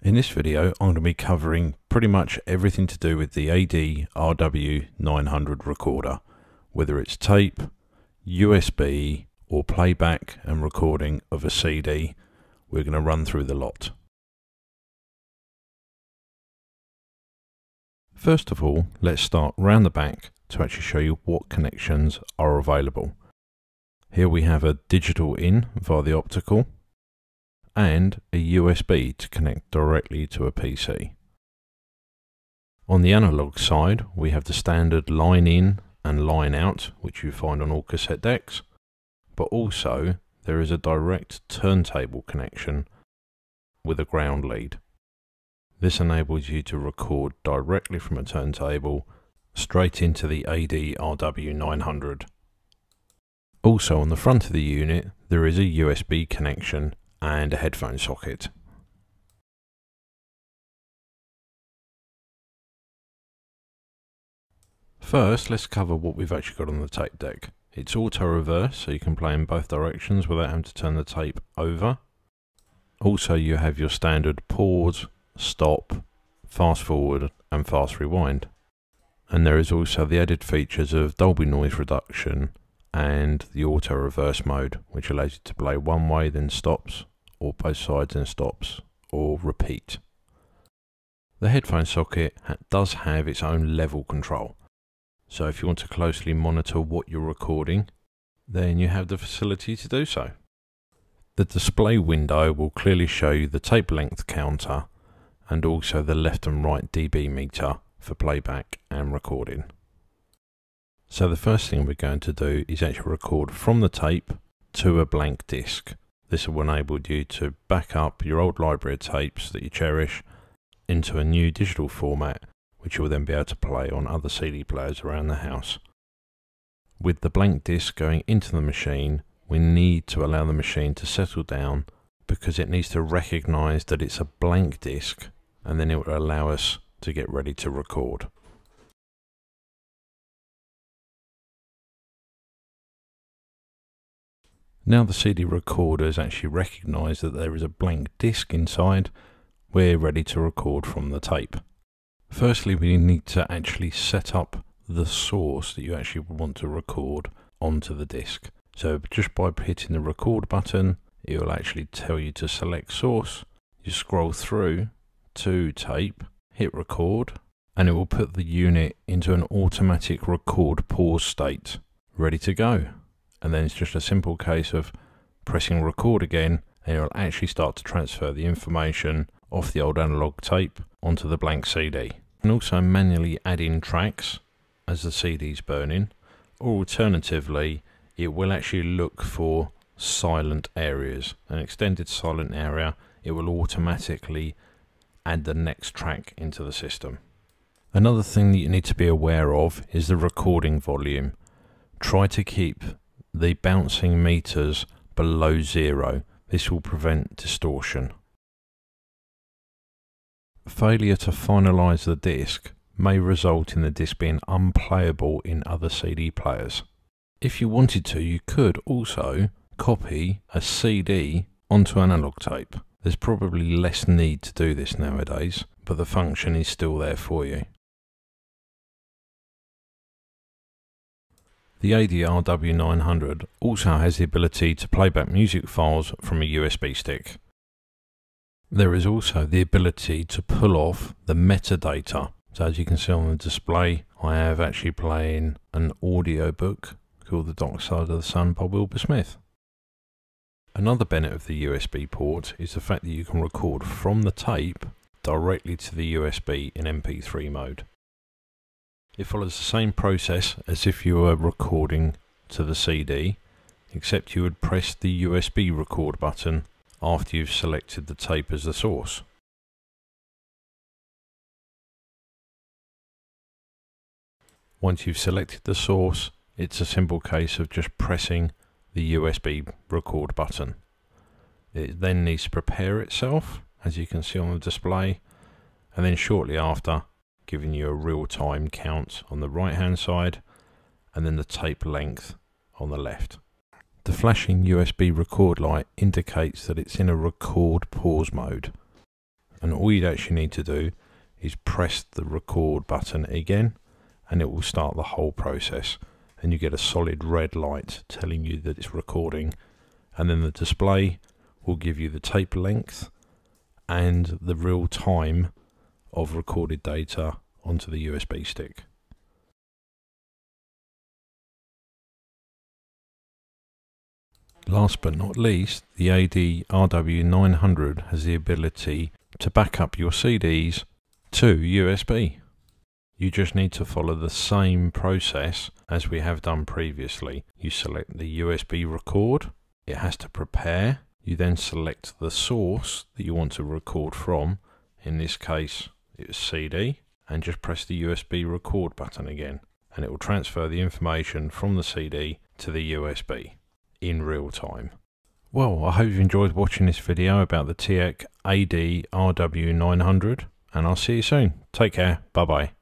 In this video, I'm going to be covering pretty much everything to do with the RW900 recorder, whether it's tape, USB, or playback and recording of a CD. We're going to run through the lot. First of all, let's start round the back to actually show you what connections are available. Here we have a digital in via the optical, and a USB to connect directly to a PC. On the analog side, we have the standard line in and line out, which you find on all cassette decks, but also there is a direct turntable connection with a ground lead. This enables you to record directly from a turntable straight into the RW900. Also on the front of the unit, there is a USB connection and a headphone socket. First, let's cover what we've actually got on the tape deck. It's auto reverse, so you can play in both directions without having to turn the tape over. Also, you have your standard pause, stop, fast forward and fast rewind. And there is also the added features of Dolby noise reduction and the auto reverse mode, which allows you to play one way then stops, or both sides and stops, or repeat. The headphone socket does have its own level control, so if you want to closely monitor what you're recording, then you have the facility to do so. The display window will clearly show you the tape length counter and also the left and right dB meter for playback and recording. So the first thing we're going to do is actually record from the tape to a blank disc. This will enable you to back up your old library of tapes that you cherish into a new digital format, which you will then be able to play on other CD players around the house. With the blank disc going into the machine, we need to allow the machine to settle down because it needs to recognize that it's a blank disc, and then it will allow us to get ready to record. Now the CD recorder has actually recognised that there is a blank disc inside, we're ready to record from the tape. Firstly, we need to actually set up the source that you actually want to record onto the disc. So just by hitting the record button, it will actually tell you to select source. You scroll through to tape, hit record, and it will put the unit into an automatic record pause state, ready to go. And then it's just a simple case of pressing record again, and it will actually start to transfer the information off the old analog tape onto the blank CD. And also manually add in tracks as the CD's burning, or alternatively, it will actually look for silent areas. An extended silent area, it will automatically add the next track into the system. Another thing that you need to be aware of is the recording volume. Try to keep the bouncing meters below 0. This will prevent distortion. Failure to finalize the disc may result in the disc being unplayable in other CD players. If you wanted to, you could also copy a CD onto analog tape. There's probably less need to do this nowadays, but the function is still there for you. The RW900 also has the ability to play back music files from a USB stick. There is also the ability to pull off the metadata. So as you can see on the display, I have actually playing an audio book called The Dark Side of the Sun by Wilbur Smith. Another benefit of the USB port is the fact that you can record from the tape directly to the USB in MP3 mode. It follows the same process as if you were recording to the CD, except you would press the USB record button after you've selected the tape as the source. Once you've selected the source, it's a simple case of just pressing the USB record button. It then needs to prepare itself, as you can see on the display, and then shortly after, giving you a real-time count on the right-hand side, and then the tape length on the left. The flashing USB record light indicates that it's in a record pause mode. And all you'd actually need to do is press the record button again, and it will start the whole process, and you get a solid red light telling you that it's recording, and then the display will give you the tape length and the real time of recorded data onto the USB stick. Last but not least, the RW900 has the ability to back up your CDs to USB. You just need to follow the same process as we have done previously. You select the USB record, it has to prepare, you then select the source that you want to record from, in this case it's CD, and just press the USB record button again, and it will transfer the information from the CD to the USB in real time. Well, I hope you've enjoyed watching this video about the Teac AD RW900, and I'll see you soon. Take care, bye bye.